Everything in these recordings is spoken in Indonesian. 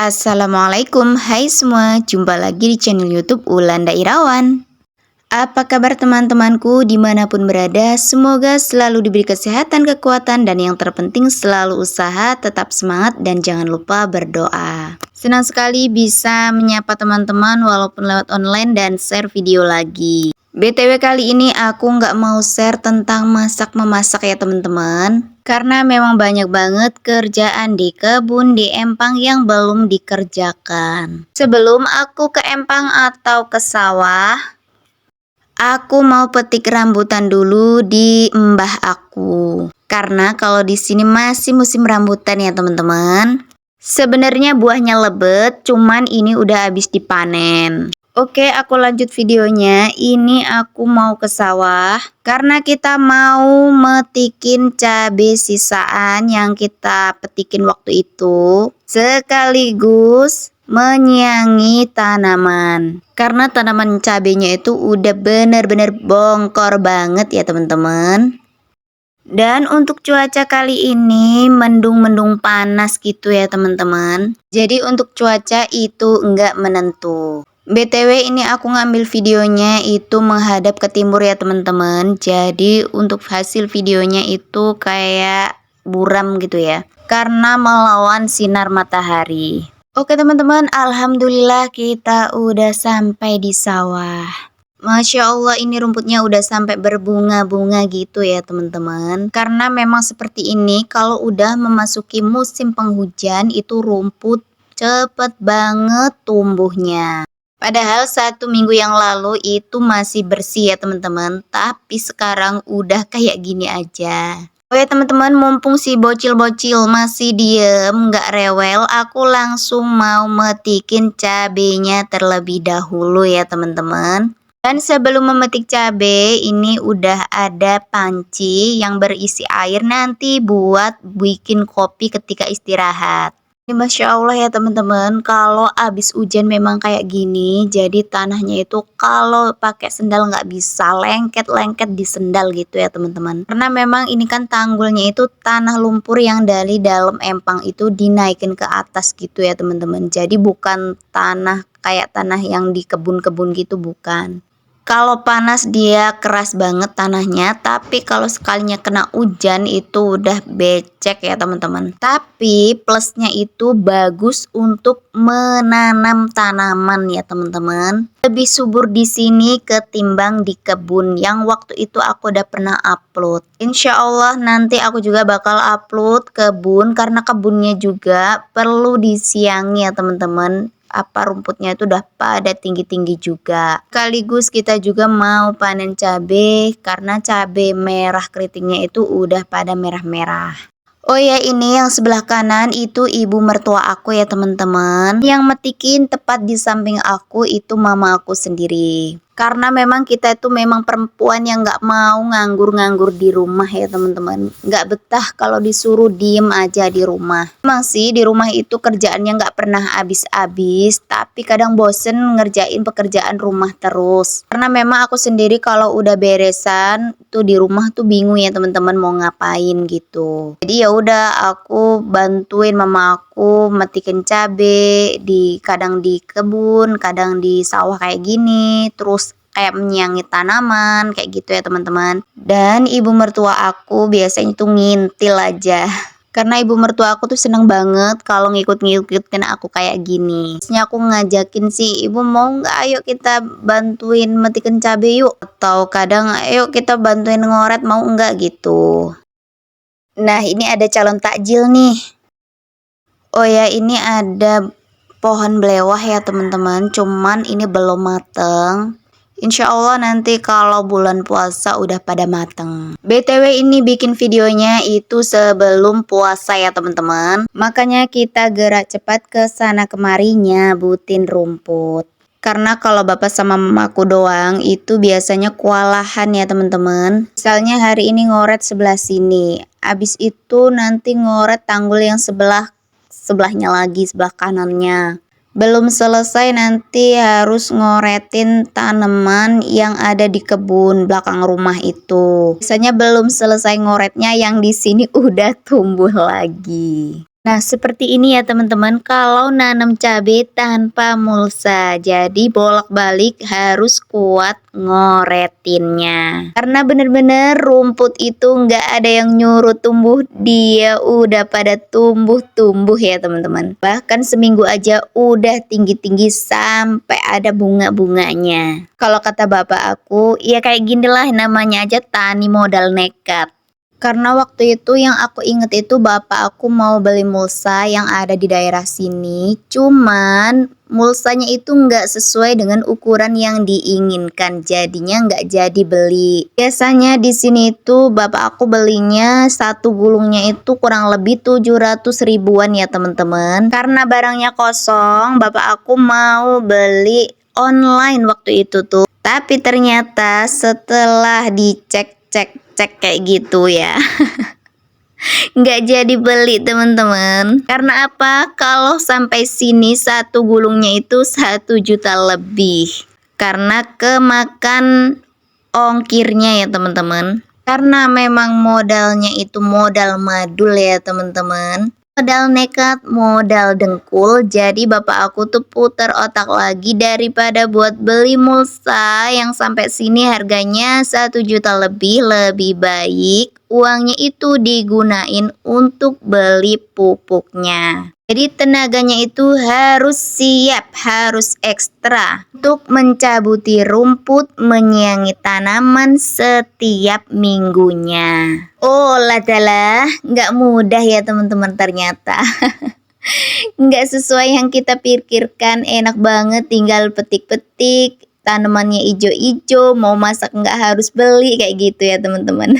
Assalamualaikum, hai semua, jumpa lagi di channel YouTube Ulanda Irawan. Apa kabar teman-temanku dimanapun berada, semoga selalu diberi kesehatan, kekuatan, dan yang terpenting selalu usaha, tetap semangat, dan jangan lupa berdoa. Senang sekali bisa menyapa teman-teman walaupun lewat online dan share video lagi. BTW kali ini aku nggak mau share tentang masak-memasak ya teman-teman, karena memang banyak banget kerjaan di kebun di empang yang belum dikerjakan. Sebelum aku ke empang atau ke sawah, aku mau petik rambutan dulu di mbah aku. Karena kalau di sini masih musim rambutan ya teman-teman. Sebenarnya buahnya lebat, cuman ini udah habis dipanen. Oke, aku lanjut videonya. Ini aku mau ke sawah karena kita mau metikin cabai sisaan yang kita petikin waktu itu, sekaligus menyiangi tanaman. Karena tanaman cabenya itu udah bener-bener bongkor banget ya teman-teman. Dan untuk cuaca kali ini mendung-mendung panas gitu ya teman-teman. Jadi untuk cuaca itu enggak menentu. BTW ini aku ngambil videonya itu menghadap ke timur ya teman-teman. Jadi untuk hasil videonya itu kayak buram gitu ya, karena melawan sinar matahari. Oke teman-teman, alhamdulillah kita udah sampai di sawah. Masya Allah, ini rumputnya udah sampai berbunga-bunga gitu ya teman-teman. Karena memang seperti ini, kalau udah memasuki musim penghujan itu rumput cepet banget tumbuhnya. Padahal 1 minggu yang lalu itu masih bersih ya teman-teman, tapi sekarang udah kayak gini aja. Oke teman-teman, mumpung si bocil-bocil masih diem nggak rewel, aku langsung mau metikin cabenya terlebih dahulu ya teman-teman. Dan sebelum memetik cabai, ini udah ada panci yang berisi air nanti buat bikin kopi ketika istirahat. Masya Allah ya teman-teman, kalau abis hujan memang kayak gini, jadi tanahnya itu kalau pakai sendal nggak bisa, lengket-lengket di sendal gitu ya teman-teman. Karena memang ini kan tanggulnya itu tanah lumpur yang dari dalam empang itu dinaikin ke atas gitu ya teman-teman. Jadi bukan tanah kayak tanah yang di kebun-kebun gitu, bukan. Kalau panas dia keras banget tanahnya, tapi kalau sekalinya kena hujan itu udah becek ya teman-teman. Tapi plusnya itu bagus untuk menanam tanaman ya teman-teman. Lebih subur di sini ketimbang di kebun yang waktu itu aku udah pernah upload. Insya Allah nanti aku juga bakal upload kebun, karena kebunnya juga perlu disiangi ya teman-teman. Apa rumputnya itu udah pada tinggi-tinggi juga. Sekaligus kita juga mau panen cabai karena cabai merah keritingnya itu udah pada merah-merah. Oh ya, ini yang sebelah kanan itu ibu mertua aku ya teman-teman. Yang metikin tepat di samping aku itu mama aku sendiri. Karena memang kita itu memang perempuan yang nggak mau nganggur-nganggur di rumah ya teman-teman. Nggak betah kalau disuruh diem aja di rumah. Emang sih di rumah itu kerjaannya nggak pernah habis-habis, tapi kadang bosen ngerjain pekerjaan rumah terus. Karena memang aku sendiri kalau udah beresan tuh di rumah tuh bingung ya teman-teman mau ngapain gitu. Jadi ya udah aku bantuin mama aku metikin cabe, kadang di kebun, kadang di sawah kayak gini, terus kayak menyiangi tanaman kayak gitu ya teman-teman. Dan ibu mertua aku biasanya tuh ngintil aja. Karena ibu mertua aku tuh seneng banget kalau ngikut-ngikutin aku kayak gini. Terusnya aku ngajakin sih, ibu mau nggak ayo kita bantuin metikin cabai yuk. Atau kadang ayo kita bantuin ngoret, mau nggak gitu. Nah ini ada calon takjil nih. Oh ya, ini ada pohon belewah ya teman-teman, cuman ini belum mateng. Insya Allah nanti kalau bulan puasa udah pada mateng. BTW ini bikin videonya itu sebelum puasa ya teman-teman. Makanya kita gerak cepat ke sana kemari nyabutin rumput. Karena kalau bapak sama mamaku doang itu biasanya kewalahan ya teman-teman. Misalnya hari ini ngoret sebelah sini, abis itu nanti ngoret tanggul yang sebelahnya lagi, sebelah kanannya. Belum selesai nanti harus ngoretin tanaman yang ada di kebun belakang rumah itu. Biasanya belum selesai ngoretnya yang di sini udah tumbuh lagi. Nah, seperti ini ya teman-teman, kalau nanam cabai tanpa mulsa. Jadi bolak-balik harus kuat ngoretinnya. Karena bener-bener rumput itu nggak ada yang nyuruh tumbuh, dia udah pada tumbuh-tumbuh ya teman-teman. Bahkan seminggu aja udah tinggi-tinggi sampai ada bunga-bunganya. Kalau kata bapak aku, ya kayak gini lah namanya aja tani modal nekat. Karena waktu itu yang aku inget itu bapak aku mau beli mulsa yang ada di daerah sini. Cuman mulsanya itu nggak sesuai dengan ukuran yang diinginkan. Jadinya nggak jadi beli. Biasanya di sini itu bapak aku belinya satu gulungnya itu kurang lebih 700 ribuan ya teman-teman. Karena barangnya kosong, bapak aku mau beli online waktu itu tuh. Tapi ternyata setelah dicek-cek kayak gitu ya nggak jadi beli teman-teman. Karena apa? Kalau sampai sini satu gulungnya itu 1 juta lebih. Karena kemakan ongkirnya ya teman-teman. Karena memang modalnya itu modal madul ya teman-teman. Modal nekat, modal dengkul. Jadi bapak aku tuh putar otak lagi daripada buat beli mulsa yang sampai sini harganya 1 juta lebih baik uangnya itu digunain untuk beli pupuknya. Jadi tenaganya itu harus siap, harus ekstra untuk mencabuti rumput, menyiangi tanaman setiap minggunya. Oh ladalah, nggak mudah ya teman-teman ternyata. Nggak sesuai yang kita pikirkan, enak banget tinggal petik-petik, tanamannya ijo-ijo, mau masak nggak harus beli kayak gitu ya teman-teman.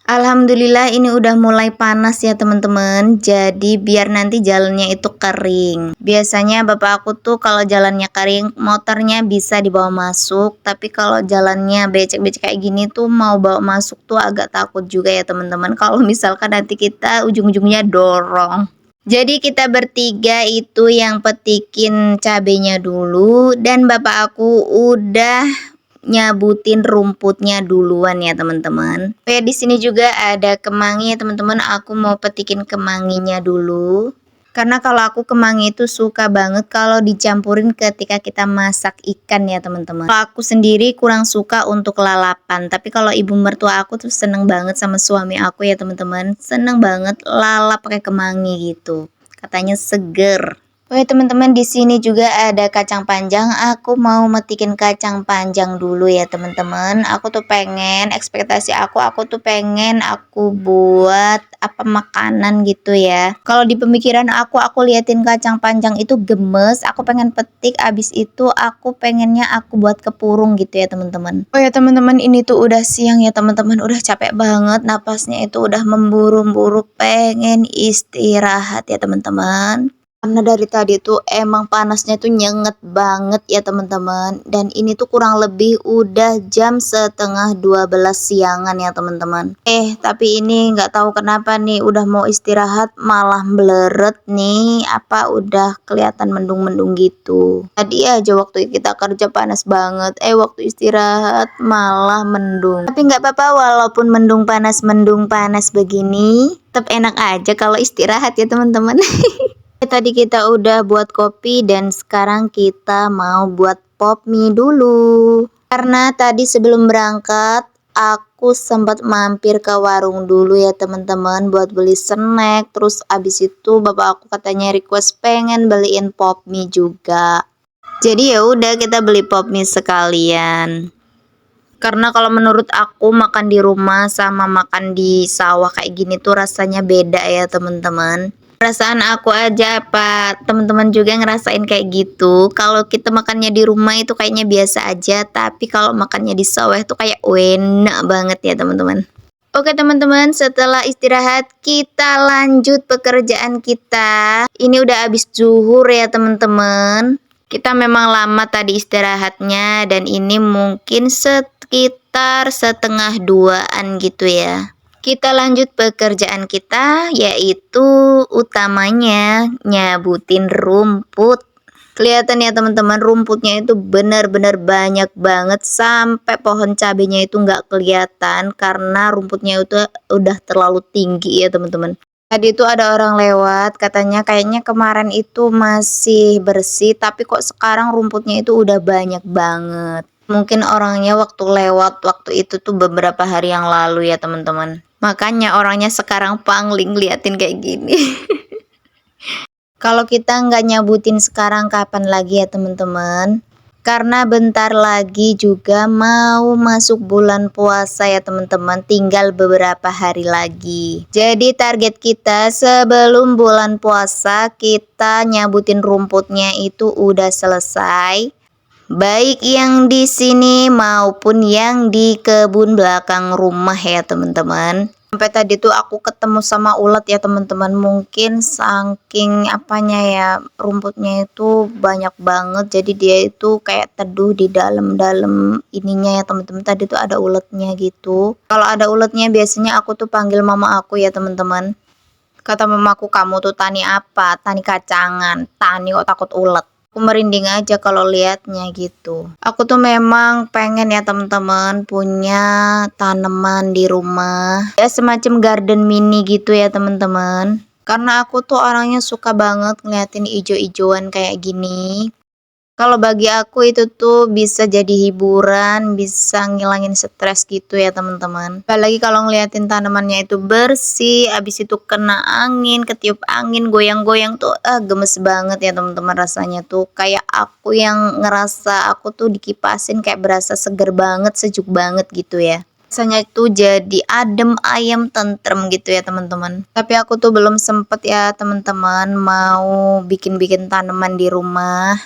Alhamdulillah ini udah mulai panas ya teman-teman. Jadi biar nanti jalannya itu kering. Biasanya bapak aku tuh kalau jalannya kering motornya bisa dibawa masuk. Tapi kalau jalannya becek-becek kayak gini tuh mau bawa masuk tuh agak takut juga ya teman-teman. Kalau misalkan nanti kita ujung-ujungnya dorong. Jadi kita bertiga itu yang petikin cabenya dulu. Dan bapak aku udah nyabutin rumputnya duluan ya teman-teman. Kayak di sini juga ada kemangi ya teman-teman. Aku mau petikin kemanginya dulu. Karena kalau aku kemangi itu suka banget kalau dicampurin ketika kita masak ikan ya teman-teman. Kalau aku sendiri kurang suka untuk lalapan. Tapi kalau ibu mertua aku tuh seneng banget sama suami aku ya teman-teman. Seneng banget lalap pakai kemangi gitu. Katanya seger. Oke teman-teman, di sini juga ada kacang panjang. Aku mau metikin kacang panjang dulu ya teman-teman. Aku tuh pengen, ekspektasi aku tuh pengen aku buat apa makanan gitu ya. Kalau di pemikiran aku liatin kacang panjang itu gemes. Aku pengen petik, abis itu aku pengennya aku buat kepurung gitu ya teman-teman. Oh ya teman-teman, ini tuh udah siang ya teman-teman. Udah capek banget, napasnya itu udah memburu-buru, pengen istirahat ya teman-teman. Karena dari tadi tuh emang panasnya tuh nyenget banget ya teman-teman. Dan ini tuh kurang lebih udah jam setengah 12 siangan ya teman-teman. Tapi ini nggak tahu kenapa nih udah mau istirahat malah bleret nih. Apa udah kelihatan mendung-mendung gitu. Tadi aja waktu kita kerja panas banget. Waktu istirahat malah mendung. Tapi nggak apa-apa walaupun mendung panas begini. Tetap enak aja kalau istirahat ya teman-teman. Tadi kita udah buat kopi dan sekarang kita mau buat pop mie dulu. Karena tadi sebelum berangkat aku sempat mampir ke warung dulu ya teman-teman buat beli snack. Terus abis itu bapak aku katanya request pengen beliin pop mie juga. Jadi ya udah kita beli pop mie sekalian. Karena kalau menurut aku makan di rumah sama makan di sawah kayak gini tuh rasanya beda ya teman-teman. Perasaan aku aja apa teman-teman juga ngerasain kayak gitu. Kalau kita makannya di rumah itu kayaknya biasa aja, tapi kalau makannya di sawah itu kayak enak banget ya teman-teman. Oke teman-teman, setelah istirahat kita lanjut pekerjaan kita. Ini udah habis zuhur ya teman-teman. Kita memang lama tadi istirahatnya dan ini mungkin sekitar setengah 2-an gitu ya. Kita lanjut pekerjaan kita, yaitu utamanya nyabutin rumput. Kelihatan ya teman-teman, rumputnya itu benar-benar banyak banget sampai pohon cabenya itu nggak kelihatan karena rumputnya itu udah terlalu tinggi ya teman-teman. Tadi itu ada orang lewat, katanya kayaknya kemarin itu masih bersih, tapi kok sekarang rumputnya itu udah banyak banget. Mungkin orangnya waktu lewat waktu itu tuh beberapa hari yang lalu ya teman-teman. Makanya orangnya sekarang pangling liatin kayak gini. Kalau kita nggak nyabutin sekarang kapan lagi ya teman-teman? Karena bentar lagi juga mau masuk bulan puasa ya teman-teman, tinggal beberapa hari lagi. Jadi target kita sebelum bulan puasa kita nyabutin rumputnya itu udah selesai. Baik yang di sini maupun yang di kebun belakang rumah ya teman-teman. Sampai tadi tuh aku ketemu sama ulat ya teman-teman, mungkin saking apanya ya, rumputnya itu banyak banget jadi dia itu kayak teduh di dalam-dalam ininya ya teman-teman. Tadi tuh ada ulatnya gitu. Kalau ada ulatnya biasanya aku tuh panggil mama aku ya teman-teman. Kata mamaku, kamu tuh tani apa? Tani kacangan, tani kok takut ulat. Aku merinding aja kalau liatnya gitu. Aku tuh memang pengen ya teman-teman punya tanaman di rumah. Ya semacam garden mini gitu ya teman-teman. Karena aku tuh orangnya suka banget ngeliatin ijo-ijoan kayak gini. Kalau bagi aku itu tuh bisa jadi hiburan, bisa ngilangin stres gitu ya teman-teman. Apalagi kalau ngeliatin tanamannya itu bersih, abis itu kena angin, ketiup angin, goyang-goyang tuh gemes banget ya teman-teman rasanya tuh. Kayak aku yang ngerasa aku tuh dikipasin kayak berasa seger banget, sejuk banget gitu ya. Rasanya itu jadi adem, ayem, tentrem gitu ya teman-teman. Tapi aku tuh belum sempet ya teman-teman mau bikin-bikin tanaman di rumah.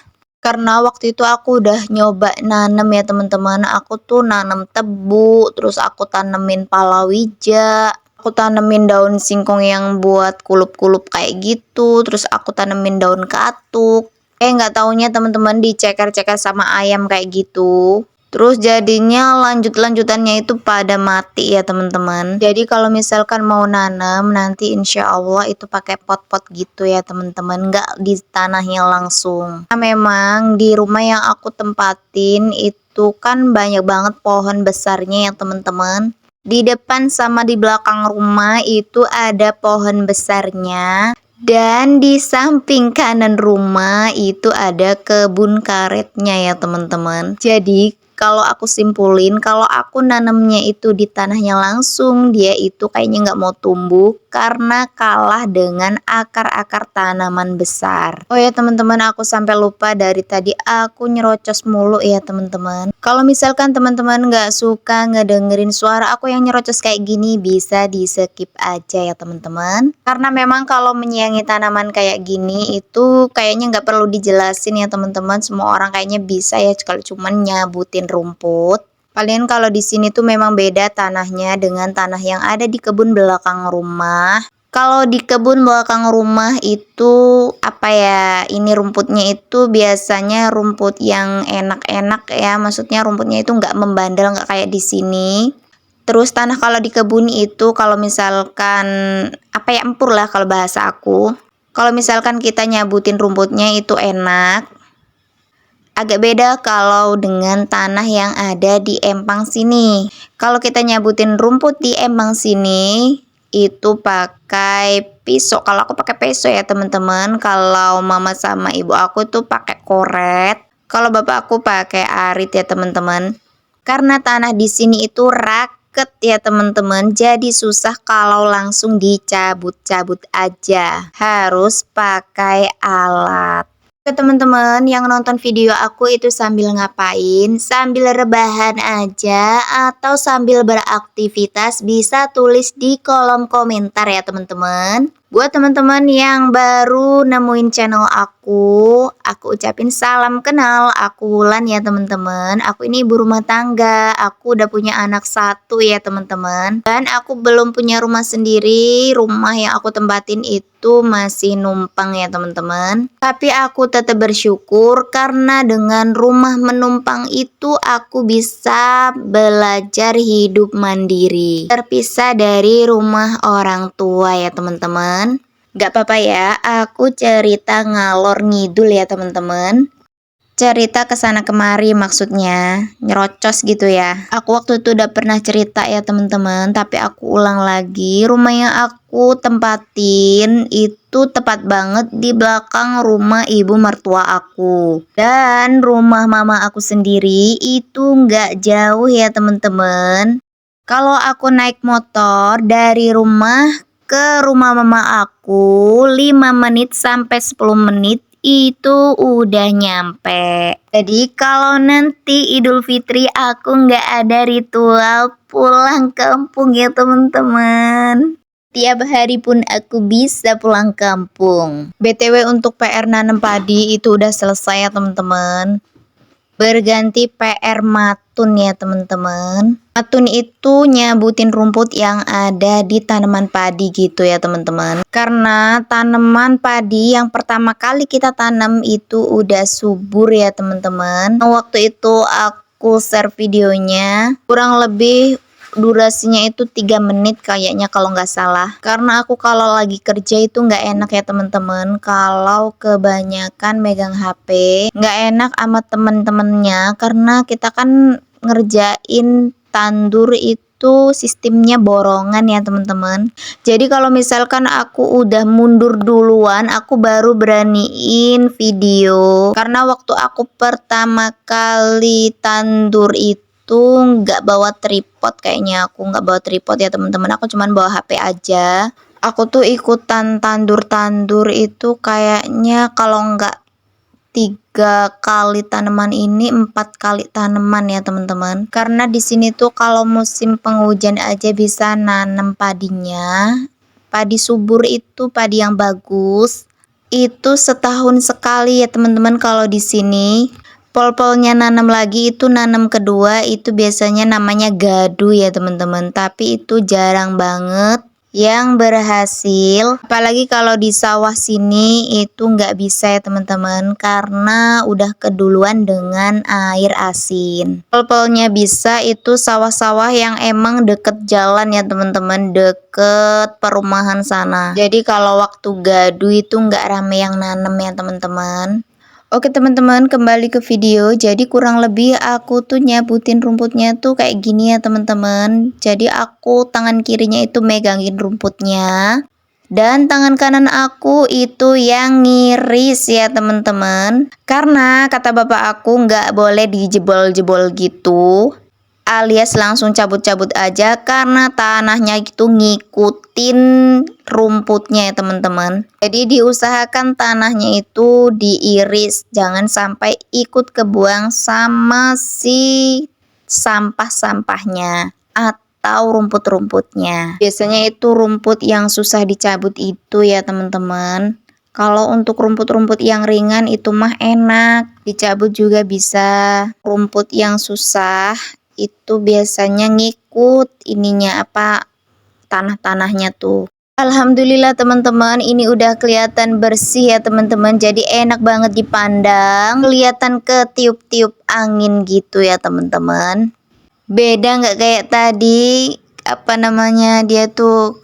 Karena waktu itu aku udah nyoba nanam ya teman-teman. Aku tuh nanam tebu, terus aku tanemin palawija, aku tanemin daun singkong yang buat kulup-kulup kayak gitu, terus aku tanemin daun katuk. Nggak taunya teman-teman diceker-ceker sama ayam kayak gitu. Terus jadinya lanjutannya itu pada mati ya teman-teman. Jadi kalau misalkan mau nanam nanti insya Allah itu pakai pot-pot gitu ya teman-teman, nggak di tanahnya langsung. Nah, memang di rumah yang aku tempatin itu kan banyak banget pohon besarnya ya teman-teman. Di depan sama di belakang rumah itu ada pohon besarnya. Dan di samping kanan rumah itu ada kebun karetnya ya teman-teman. Jadi kalau aku simpulin, kalau aku nanamnya itu di tanahnya langsung, dia itu kayaknya nggak mau tumbuh karena kalah dengan akar-akar tanaman besar. Oh ya teman-teman, aku sampai lupa dari tadi aku nyerocos mulu ya teman-teman. Kalau misalkan teman-teman nggak suka ngedengerin suara aku yang nyerocos kayak gini, bisa di skip aja ya teman-teman. Karena memang kalau menyayangi tanaman kayak gini itu kayaknya nggak perlu dijelasin ya teman-teman. Semua orang kayaknya bisa ya kalau cuman nyabutin rumput. Paling kalau di sini tuh memang beda tanahnya dengan tanah yang ada di kebun belakang rumah. Kalau di kebun belakang rumah itu apa ya, ini rumputnya itu biasanya rumput yang enak-enak ya, maksudnya rumputnya itu nggak membandel, nggak kayak di sini. Terus tanah kalau di kebun itu kalau misalkan apa ya, empur lah kalau bahasa aku. Kalau misalkan kita nyabutin rumputnya itu enak. Agak beda kalau dengan tanah yang ada di empang sini. Kalau kita nyabutin rumput di empang sini itu pakai pisau. Kalau aku pakai pisau ya teman-teman. Kalau mama sama ibu aku tuh pakai koret. Kalau bapak aku pakai arit ya teman-teman. Karena tanah di sini itu raket ya teman-teman. Jadi susah kalau langsung dicabut-cabut aja. Harus pakai alat. Oke teman-teman yang nonton video aku itu sambil ngapain? Sambil rebahan aja atau sambil beraktivitas bisa tulis di kolom komentar ya teman-teman. Buat teman-teman yang baru nemuin channel aku ucapin salam kenal, aku Wulan ya teman-teman. Aku ini ibu rumah tangga, aku udah punya anak satu ya teman-teman. Dan aku belum punya rumah sendiri, rumah yang aku tempatin itu masih numpang ya teman-teman. Tapi aku tetap bersyukur karena dengan rumah menumpang itu aku bisa belajar hidup mandiri. Terpisah dari rumah orang tua ya teman-teman. Gak apa-apa ya, aku cerita ngalor ngidul ya teman-teman. Cerita kesana kemari maksudnya, nyerocos gitu ya. Aku waktu itu udah pernah cerita ya teman-teman, tapi aku ulang lagi. Rumah yang aku tempatin itu tepat banget di belakang rumah ibu mertua aku. Dan rumah mama aku sendiri itu nggak jauh ya teman-teman. Kalau aku naik motor dari rumah ke rumah mama aku 5 menit sampai 10 menit itu udah nyampe. Jadi kalau nanti Idul Fitri aku nggak ada ritual pulang kampung ya teman-teman. Tiap hari pun aku bisa pulang kampung. BTW untuk PR nanam padi itu udah selesai ya teman-teman. Berganti PR matun ya teman-teman. Matun itu nyabutin rumput yang ada di tanaman padi gitu ya teman-teman. Karena tanaman padi yang pertama kali kita tanam itu udah subur ya teman-teman. Waktu itu aku share videonya kurang lebih durasinya itu 3 menit kayaknya kalau nggak salah. Karena aku kalau lagi kerja itu nggak enak ya teman-teman. Kalau kebanyakan megang HP nggak enak sama temen-temennya. Karena kita kan ngerjain tandur itu sistemnya borongan ya teman-teman. Jadi kalau misalkan aku udah mundur duluan, aku baru beraniin video. Karena waktu aku pertama kali tandur itu nggak bawa tripod, kayaknya aku nggak bawa tripod ya teman-teman. Aku cuman bawa HP aja. Aku tuh ikutan tandur-tandur itu kayaknya kalau nggak 3 kali tanaman ini 4 kali tanaman ya teman-teman. Karena di sini tuh kalau musim penghujan aja bisa nanam padinya. Padi subur itu padi yang bagus. Itu setahun sekali ya teman-teman kalau di sini. Pol-polnya nanam lagi itu nanam kedua itu biasanya namanya gadu ya teman-teman. Tapi itu jarang banget yang berhasil. Apalagi kalau di sawah sini itu nggak bisa ya teman-teman. Karena udah keduluan dengan air asin. Pol-polnya bisa itu sawah-sawah yang emang deket jalan ya teman-teman. Deket perumahan sana. Jadi kalau waktu gadu itu nggak rame yang nanam ya teman-teman. Oke teman-teman, kembali ke video. Jadi kurang lebih aku tuh nyabutin rumputnya tuh kayak gini ya teman-teman. Jadi aku tangan kirinya itu megangin rumputnya. Dan tangan kanan aku itu yang ngiris ya teman-teman. Karena kata bapak aku nggak boleh dijebol-jebol gitu. Alias langsung cabut-cabut aja karena tanahnya itu ngikutin rumputnya ya teman-teman. Jadi diusahakan tanahnya itu diiris, jangan sampai ikut kebuang sama si sampah-sampahnya atau rumput-rumputnya. Biasanya itu rumput yang susah dicabut itu ya teman-teman. Kalau untuk rumput-rumput yang ringan itu mah enak, dicabut juga bisa. Rumput yang susah itu biasanya ngikut ininya apa tanah-tanahnya tuh. Alhamdulillah teman-teman, ini udah kelihatan bersih ya teman-teman. Jadi enak banget dipandang, kelihatan ketiup-tiup angin gitu ya teman-teman. Beda nggak kayak tadi, apa namanya, dia tuh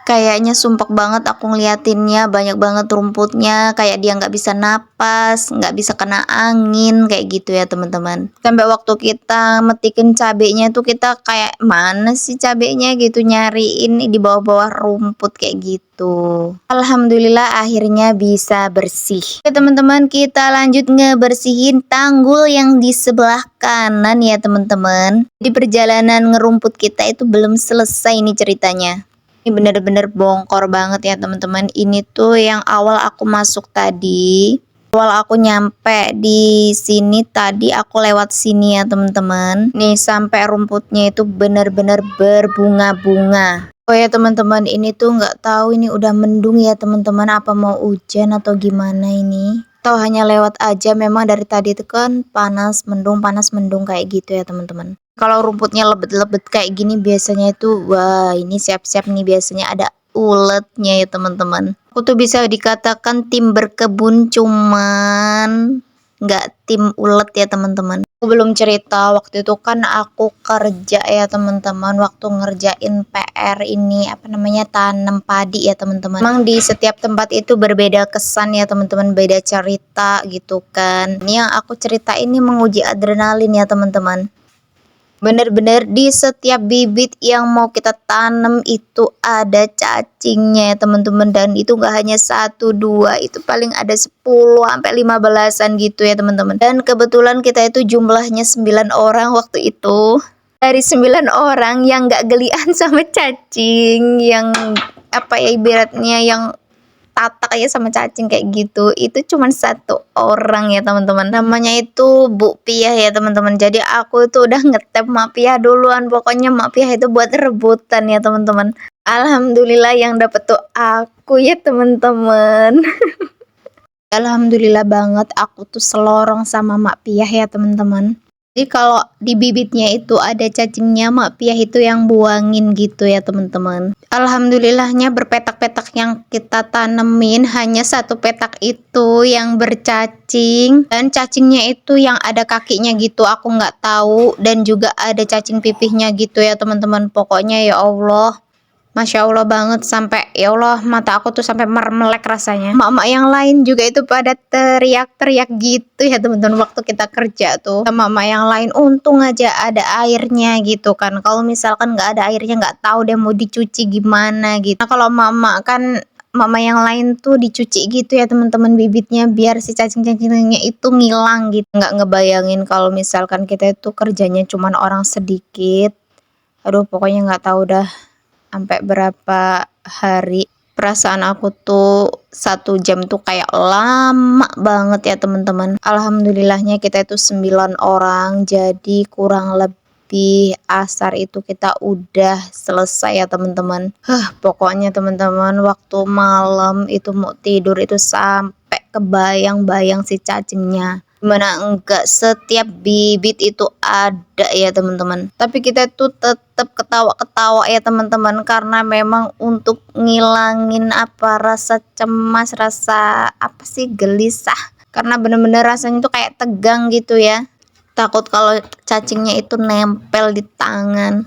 kayaknya sumpek banget aku ngeliatinnya, banyak banget rumputnya, kayak dia nggak bisa napas, nggak bisa kena angin, kayak gitu ya teman-teman. Sampai waktu kita metikin cabenya tuh kita kayak mana sih cabenya gitu, nyariin di bawah-bawah rumput kayak gitu. Alhamdulillah akhirnya bisa bersih. Oke teman-teman, kita lanjut ngebersihin tanggul yang di sebelah kanan ya teman-teman. Di perjalanan ngerumput kita itu belum selesai nih ceritanya. Ini bener-bener bongkor banget ya teman-teman. Ini tuh yang awal aku masuk tadi. Awal aku nyampe di sini tadi aku lewat sini ya teman-teman. Nih sampai rumputnya itu bener-bener berbunga-bunga. Oh ya teman-teman, ini tuh nggak tahu ini udah mendung ya teman-teman, apa mau hujan atau gimana ini? Atau hanya lewat aja, memang dari tadi itu kan panas mendung kayak gitu ya teman-teman. Kalau rumputnya lebet-lebet kayak gini biasanya itu, wah ini siap-siap nih biasanya ada uletnya ya teman-teman. Aku tuh bisa dikatakan tim berkebun, cuman nggak tim ulet ya teman-teman. Aku belum cerita waktu itu kan aku kerja ya teman-teman, waktu ngerjain PR ini apa namanya, tanam padi ya teman-teman. Memang di setiap tempat itu berbeda kesan ya teman-teman, beda cerita gitu kan. Ini yang aku cerita ini menguji adrenalin ya teman-teman. Bener-bener di setiap bibit yang mau kita tanam itu ada cacingnya ya teman-teman, dan itu nggak hanya satu dua, itu paling ada 10 sampai 15-an gitu ya teman-teman. Dan kebetulan kita itu jumlahnya 9 orang waktu itu. Dari 9 orang yang nggak gelian sama cacing, yang apa ya ibaratnya yang tatak aja sama cacing kayak gitu, itu cuman satu orang ya teman-teman, namanya itu Bu Piah ya teman-teman. Jadi aku itu udah ngetep Mak Piah duluan, pokoknya Mak Piah itu buat rebutan ya teman-teman. Alhamdulillah yang dapet tuh aku ya teman-teman. Alhamdulillah banget aku tuh selorong sama Mak Piah ya teman-teman. Jadi kalau di bibitnya itu ada cacingnya, Mak Piah itu yang buangin gitu ya teman-teman. Alhamdulillahnya berpetak-petak yang kita tanemin hanya satu petak itu yang bercacing, dan cacingnya itu yang ada kakinya gitu aku nggak tahu, dan juga ada cacing pipihnya gitu ya teman-teman. Pokoknya ya Allah, Masya Allah banget, sampai ya Allah mata aku tuh sampai mermelek rasanya. Mak-mak yang lain juga itu pada teriak-teriak gitu ya teman-teman waktu kita kerja tuh. Mak-mak yang lain untung aja ada airnya gitu kan. Kalau misalkan nggak ada airnya nggak tahu deh mau dicuci gimana gitu. Nah kalau mak-mak kan mama yang lain tuh dicuci gitu ya teman-teman bibitnya biar si cacing-cacingnya itu ngilang gitu. Nggak ngebayangin kalau misalkan kita itu kerjanya cuman orang sedikit. Aduh pokoknya nggak tahu dah sampai berapa hari. Perasaan aku tuh 1 jam tuh kayak lama banget ya teman-teman. Alhamdulillahnya kita itu 9 orang, jadi kurang lebih asar itu kita udah selesai ya teman-teman. Pokoknya teman-teman waktu malam itu mau tidur itu sampai kebayang-bayang si cacingnya. Gimana enggak, setiap bibit itu ada ya teman-teman, tapi kita tuh tetap ketawa-ketawa ya teman-teman, karena memang untuk ngilangin apa rasa cemas, rasa apa sih, gelisah, karena bener-bener rasanya tuh kayak tegang gitu ya, takut kalau cacingnya itu nempel di tangan.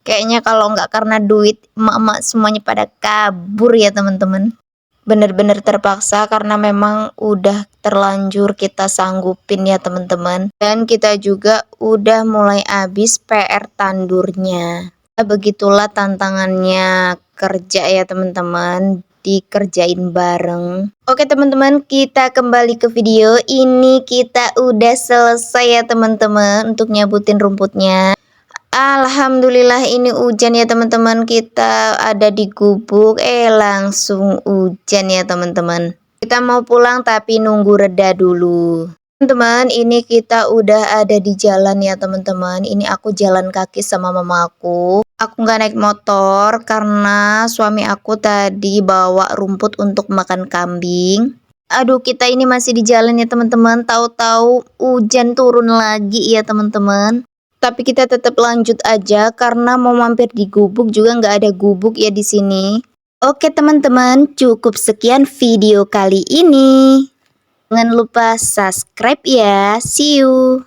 Kayaknya kalau nggak karena duit, emak-emak semuanya pada kabur ya teman-teman. Bener-bener terpaksa karena memang udah terlanjur kita sanggupin ya teman-teman, dan kita juga udah mulai habis PR tandurnya. Begitulah tantangannya kerja ya teman-teman, dikerjain bareng. Oke teman-teman, kita kembali ke video ini. Kita udah selesai ya teman-teman untuk nyabutin rumputnya. Alhamdulillah ini hujan ya teman-teman, kita ada di gubuk langsung hujan ya teman-teman. Kita mau pulang tapi nunggu reda dulu. Teman-teman, ini kita udah ada di jalan ya teman-teman. Ini aku jalan kaki sama mamaku. Aku nggak naik motor karena suami aku tadi bawa rumput untuk makan kambing. Aduh, kita ini masih di jalan ya teman-teman. Tahu-tahu hujan turun lagi ya teman-teman. Tapi kita tetap lanjut aja karena mau mampir di gubuk juga nggak ada gubuk ya di sini. Oke teman-teman, cukup sekian video kali ini. Jangan lupa subscribe ya. See you.